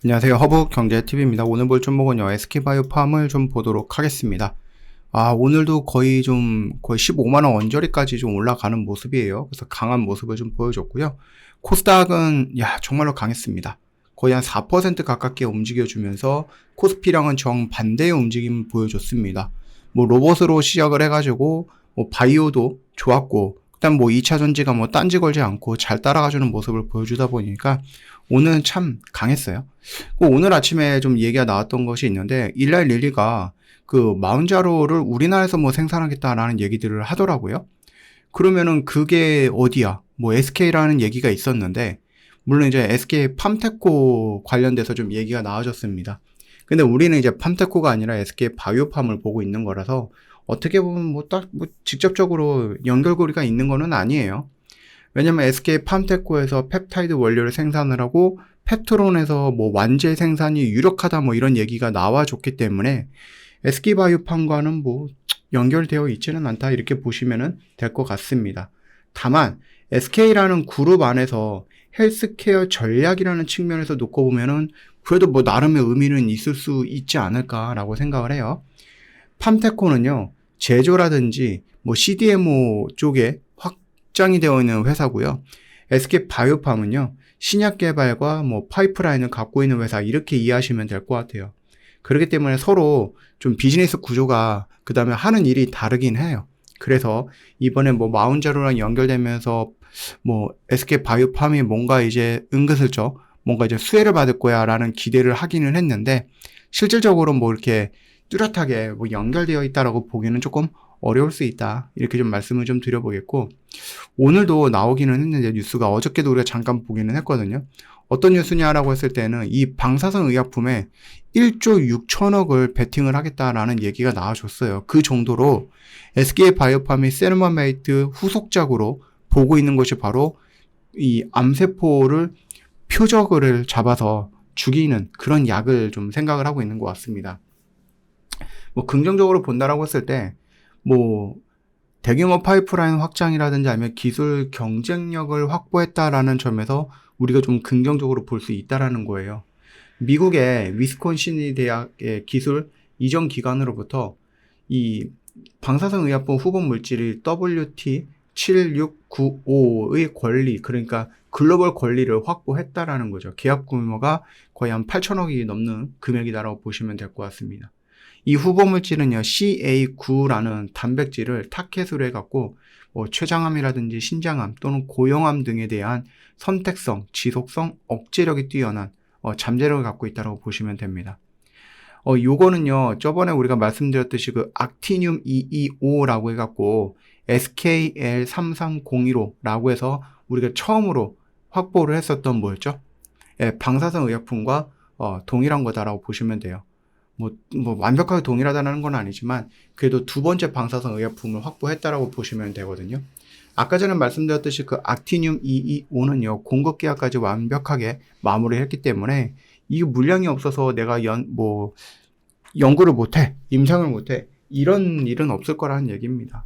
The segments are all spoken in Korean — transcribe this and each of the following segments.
안녕하세요. 허브경제TV입니다. 오늘 볼 종목은요, SK바이오팜을 좀 보도록 하겠습니다. 오늘도 거의 15만원 언저리까지 좀 올라가는 모습이에요. 그래서 강한 모습을 좀 보여줬고요. 코스닥은, 정말로 강했습니다. 거의 한 4% 가깝게 움직여주면서 코스피랑은 정반대의 움직임을 보여줬습니다. 로봇으로 시작을 해가지고, 바이오도 좋았고, 일단 2차 전지가 딴지 걸지 않고 잘 따라가주는 모습을 보여주다 보니까 오늘은 참 강했어요. 오늘 아침에 좀 얘기가 나왔던 것이 있는데, 일라이 릴리가 그 마운자로를 우리나라에서 생산하겠다라는 얘기들을 하더라고요. 그러면은 그게 어디야? SK라는 얘기가 있었는데, 물론 이제 SK 팜테코 관련돼서 좀 얘기가 나와졌습니다. 근데 우리는 이제 팜테코가 아니라 SK 바이오팜을 보고 있는 거라서 어떻게 보면 직접적으로 연결고리가 있는 거는 아니에요. 왜냐면 SK 팜테코에서 펩타이드 원료를 생산을 하고 펩트론에서 완제 생산이 유력하다 이런 얘기가 나와줬기 때문에 SK 바이오팜과는 연결되어 있지는 않다 이렇게 보시면 될 것 같습니다. 다만 SK라는 그룹 안에서 헬스케어 전략이라는 측면에서 놓고 보면은 그래도 나름의 의미는 있을 수 있지 않을까라고 생각을 해요. 팜테코는요, 제조라든지 CDMO 쪽에 확장이 되어 있는 회사고요. SK 바이오팜은요, 신약 개발과 파이프라인을 갖고 있는 회사 이렇게 이해하시면 될 것 같아요. 그렇기 때문에 서로 좀 비즈니스 구조가 그 다음에 하는 일이 다르긴 해요. 그래서 이번에 마운자로랑 연결되면서 SK 바이오팜이 뭔가 이제 은근슬쩍 뭔가 이제 수혜를 받을 거야 라는 기대를 하기는 했는데 실질적으로 이렇게 뚜렷하게 연결되어 있다라고 보기는 조금 어려울 수 있다. 이렇게 좀 말씀을 좀 드려보겠고, 오늘도 나오기는 했는데 뉴스가 어저께도 우리가 잠깐 보기는 했거든요. 어떤 뉴스냐라고 했을 때는 이 방사선 의약품에 1조 6천억을 베팅을 하겠다라는 얘기가 나와줬어요. 그 정도로 SK 바이오팜이 세르마메이트 후속작으로 보고 있는 것이 바로 이 암세포를 표적을 잡아서 죽이는 그런 약을 좀 생각을 하고 있는 것 같습니다. 긍정적으로 본다라고 했을 때, 대규모 파이프라인 확장이라든지 아니면 기술 경쟁력을 확보했다라는 점에서 우리가 좀 긍정적으로 볼 수 있다라는 거예요. 미국의 위스콘신 대학의 기술 이전 기관으로부터 이 방사선 의약품 후보 물질이 WT7695의 권리, 그러니까 글로벌 권리를 확보했다라는 거죠. 계약 규모가 거의 한 8천억이 넘는 금액이다라고 보시면 될 것 같습니다. 이 후보 물질은요, CA9라는 단백질을 타켓으로 해갖고 췌장암이라든지 신장암 또는 고형암 등에 대한 선택성, 지속성, 억제력이 뛰어난 잠재력을 갖고 있다고 보시면 됩니다. 요거는요, 저번에 우리가 말씀드렸듯이 그 악티늄 225라고 해갖고 SKL33015라고 해서 우리가 처음으로 확보를 했었던 뭐였죠? 방사선 의약품과 동일한 거다라고 보시면 돼요. 완벽하게 동일하다는 건 아니지만 그래도 두 번째 방사선 의약품을 확보했다라고 보시면 되거든요. 아까 전에 말씀드렸듯이 그 악티늄 225는요, 공급 계약까지 완벽하게 마무리했기 때문에 이 물량이 없어서 내가 연구를 못해, 임상을 못해, 이런 일은 없을 거라는 얘기입니다.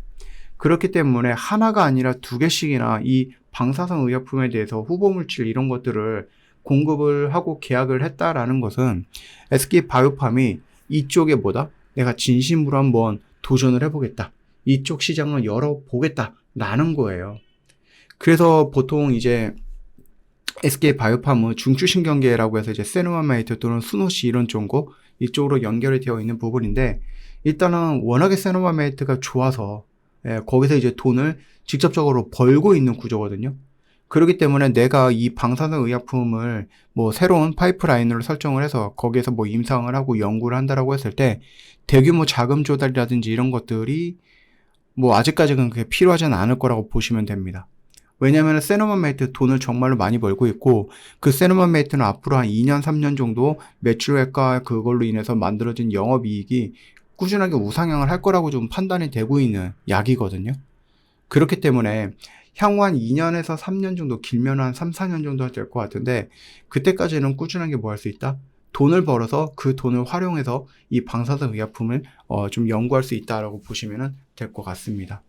그렇기 때문에 하나가 아니라 두 개씩이나 이 방사선 의약품에 대해서 후보물질 이런 것들을 공급을 하고 계약을 했다라는 것은 SK 바이오팜이 이쪽에 내가 진심으로 한번 도전을 해보겠다. 이쪽 시장을 열어보겠다라는 거예요. 그래서 보통 이제 SK 바이오팜은 중추신경계라고 해서 이제 세르마메이트 또는 스노시 이런 쪽으로 이쪽으로 연결이 되어 있는 부분인데, 일단은 워낙에 세르마메이트가 좋아서 거기서 이제 돈을 직접적으로 벌고 있는 구조거든요. 그렇기 때문에 내가 이 방사선 의약품을 새로운 파이프라인으로 설정을 해서 거기에서 임상을 하고 연구를 한다라고 했을 때 대규모 자금 조달이라든지 이런 것들이 아직까지는 그게 필요하지는 않을 거라고 보시면 됩니다. 왜냐하면 세노마메이트 돈을 정말로 많이 벌고 있고, 그 세노마메이트는 앞으로 한 2년 3년 정도 매출액과 그걸로 인해서 만들어진 영업이익이 꾸준하게 우상향을 할 거라고 좀 판단이 되고 있는 약이거든요. 그렇기 때문에 향후 한 2년에서 3년 정도, 길면 한 3, 4년 정도 될 것 같은데, 그때까지는 꾸준하게 할 수 있다? 돈을 벌어서 그 돈을 활용해서 이 방사선 의약품을 좀 연구할 수 있다라고 보시면 될 것 같습니다.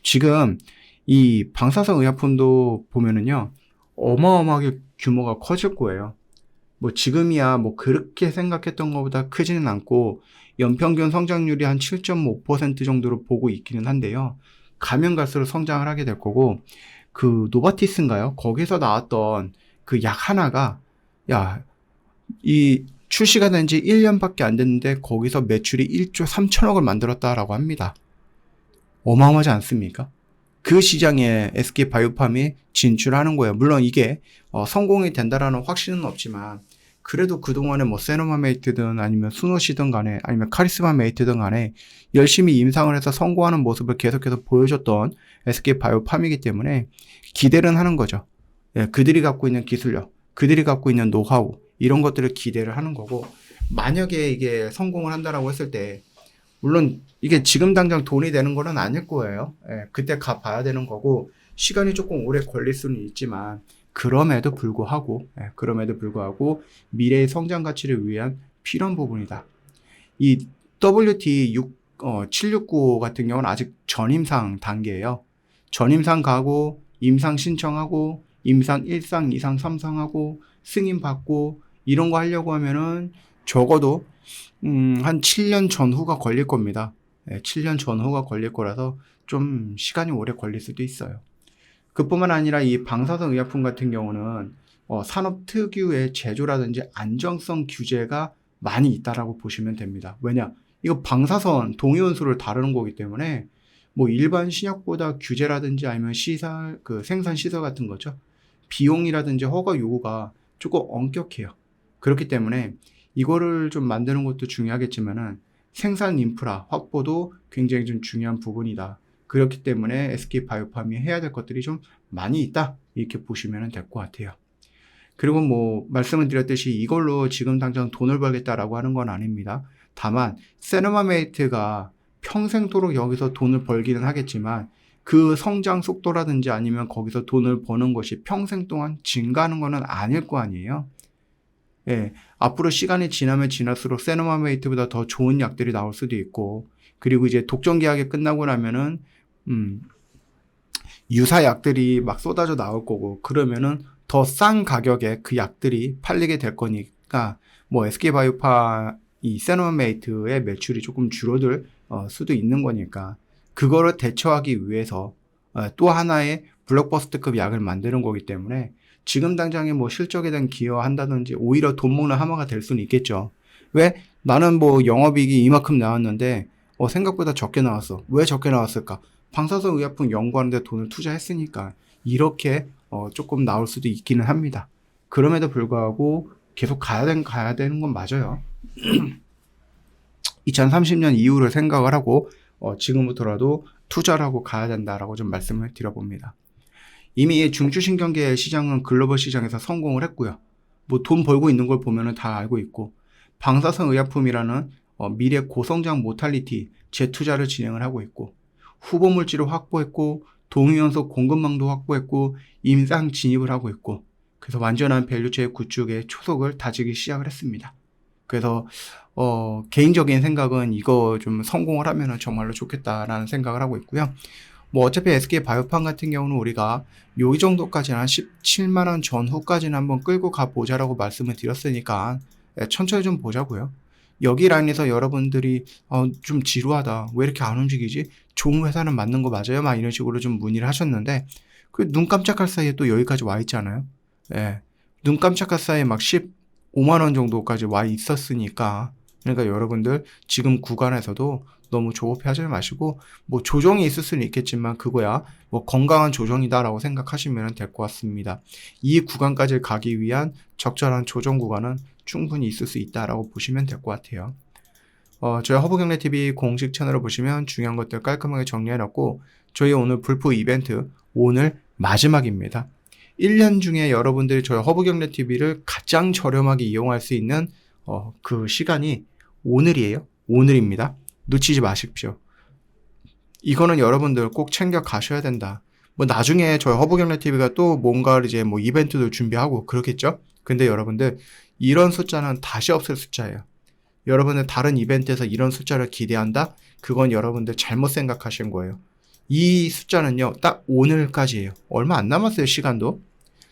지금 이 방사선 의약품도 보면은요, 어마어마하게 규모가 커질 거예요. 뭐 지금이야 뭐 그렇게 생각했던 것보다 크지는 않고 연평균 성장률이 한 7.5% 정도로 보고 있기는 한데요. 가면 갈수록 성장을 하게 될 거고, 그 노바티스인가요? 거기서 나왔던 그 약 하나가, 야, 이 출시가 된 지 1년밖에 안 됐는데 거기서 매출이 1조 3천억을 만들었다라고 합니다. 어마어마하지 않습니까? 그 시장에 SK바이오팜이 진출하는 거예요. 물론 이게 성공이 된다라는 확신은 없지만, 그래도 그동안에 뭐 세노마메이트든 아니면 수노시든 간에 아니면 카리스마메이트든 간에 열심히 임상을 해서 성공하는 모습을 계속해서 보여줬던 SK바이오팜이기 때문에 기대를 하는 거죠. 예, 그들이 갖고 있는 기술력, 그들이 갖고 있는 노하우, 이런 것들을 기대를 하는 거고, 만약에 이게 성공을 한다라고 했을 때, 물론 이게 지금 당장 돈이 되는 거는 아닐 거예요. 예, 그때 가봐야 되는 거고, 시간이 조금 오래 걸릴 수는 있지만, 그럼에도 불구하고 미래의 성장 가치를 위한 필요한 부분이다. 이 WT769 같은 경우는 아직 전임상 단계예요. 전임상 가고, 임상 신청하고, 임상 1상, 2상, 3상하고, 승인 받고, 이런 거 하려고 하면은 적어도 한 7년 전후가 걸릴 겁니다. 7년 전후가 걸릴 거라서 좀 시간이 오래 걸릴 수도 있어요. 그뿐만 아니라 이 방사선 의약품 같은 경우는 산업 특유의 제조라든지 안정성 규제가 많이 있다라고 보시면 됩니다. 왜냐? 이거 방사선 동위원수를 다루는 거기 때문에 뭐 일반 신약보다 규제라든지 아니면 시설, 그 생산 시설 같은 거죠. 비용이라든지 허가 요구가 조금 엄격해요. 그렇기 때문에 이거를 좀 만드는 것도 중요하겠지만은 생산 인프라 확보도 굉장히 좀 중요한 부분이다. 그렇기 때문에 SK바이오팜이 해야 될 것들이 좀 많이 있다. 이렇게 보시면 될 것 같아요. 그리고 뭐 말씀을 드렸듯이 이걸로 지금 당장 돈을 벌겠다라고 하는 건 아닙니다. 다만 세노마메이트가 평생도록 여기서 돈을 벌기는 하겠지만 그 성장 속도라든지 아니면 거기서 돈을 버는 것이 평생 동안 증가하는 거는 아닐 거 아니에요. 예, 앞으로 시간이 지나면 지날수록 세노마메이트보다 더 좋은 약들이 나올 수도 있고, 그리고 이제 독점 계약이 끝나고 나면은 유사 약들이 막 쏟아져 나올 거고, 그러면은 더 싼 가격에 그 약들이 팔리게 될 거니까 뭐 SK바이오팜 이 세노마메이트의 매출이 조금 줄어들 수도 있는 거니까 그거를 대처하기 위해서 또 하나의 블록버스터급 약을 만드는 거기 때문에 지금 당장에 뭐 실적에 대한 기여한다든지 오히려 돈 먹는 하마가 될 수는 있겠죠. 왜? 나는 뭐 영업이익이 이만큼 나왔는데 생각보다 적게 나왔어. 왜 적게 나왔을까? 방사선 의약품 연구하는데 돈을 투자했으니까 이렇게 조금 나올 수도 있기는 합니다. 그럼에도 불구하고 계속 가야 되는 건 맞아요. 2030년 이후를 생각을 하고 지금부터라도 투자를 하고 가야 된다라고 좀 말씀을 드려봅니다. 이미 중추신경계 시장은 글로벌 시장에서 성공을 했고요. 뭐 돈 벌고 있는 걸 보면은 다 알고 있고, 방사선 의약품이라는 미래 고성장 모탈리티 재투자를 진행을 하고 있고, 후보 물질을 확보했고, 동위원소 공급망도 확보했고, 임상 진입을 하고 있고, 그래서 완전한 밸류체인 구축의 초석을 다지기 시작을 했습니다. 그래서 개인적인 생각은 이거 좀 성공을 하면 정말로 좋겠다라는 생각을 하고 있고요. 뭐 어차피 SK바이오팜 같은 경우는 우리가 요 정도까지는 한 17만원 전후까지는 한번 끌고 가보자라고 말씀을 드렸으니까 천천히 좀 보자고요. 여기 라인에서 여러분들이 좀 지루하다, 왜 이렇게 안 움직이지, 좋은 회사는 맞는 거 맞아요? 막 이런 식으로 좀 문의를 하셨는데, 그 눈 깜짝할 사이에 또 여기까지 와 있잖아요. 예, 눈 깜짝할 사이에 막 15만원 정도까지 와 있었으니까, 그러니까 여러분들 지금 구간에서도 너무 조급해하지 마시고, 뭐 조정이 있을 수는 있겠지만 그거야 뭐 건강한 조정이다라고 생각하시면 될 것 같습니다. 이 구간까지 가기 위한 적절한 조정 구간은 충분히 있을 수 있다라고 보시면 될 것 같아요. 저희 허브경제TV 공식 채널을 보시면 중요한 것들 깔끔하게 정리해놨고, 저희 오늘 불프 이벤트 오늘 마지막입니다. 1년 중에 여러분들이 저희 허브경제TV를 가장 저렴하게 이용할 수 있는 그 시간이 오늘이에요. 오늘입니다. 놓치지 마십시오. 이거는 여러분들 꼭 챙겨 가셔야 된다. 뭐 나중에 저희 허브경제TV가 또 뭔가 이제 뭐 이벤트도 준비하고 그렇겠죠? 근데 여러분들 이런 숫자는 다시 없을 숫자예요. 여러분들 다른 이벤트에서 이런 숫자를 기대한다? 그건 여러분들 잘못 생각하신 거예요. 이 숫자는요, 딱 오늘까지예요. 얼마 안 남았어요, 시간도.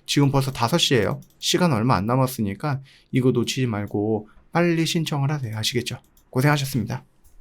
지금 벌써 5시예요. 시간 얼마 안 남았으니까 이거 놓치지 말고 빨리 신청을 하세요. 아시겠죠? 고생하셨습니다.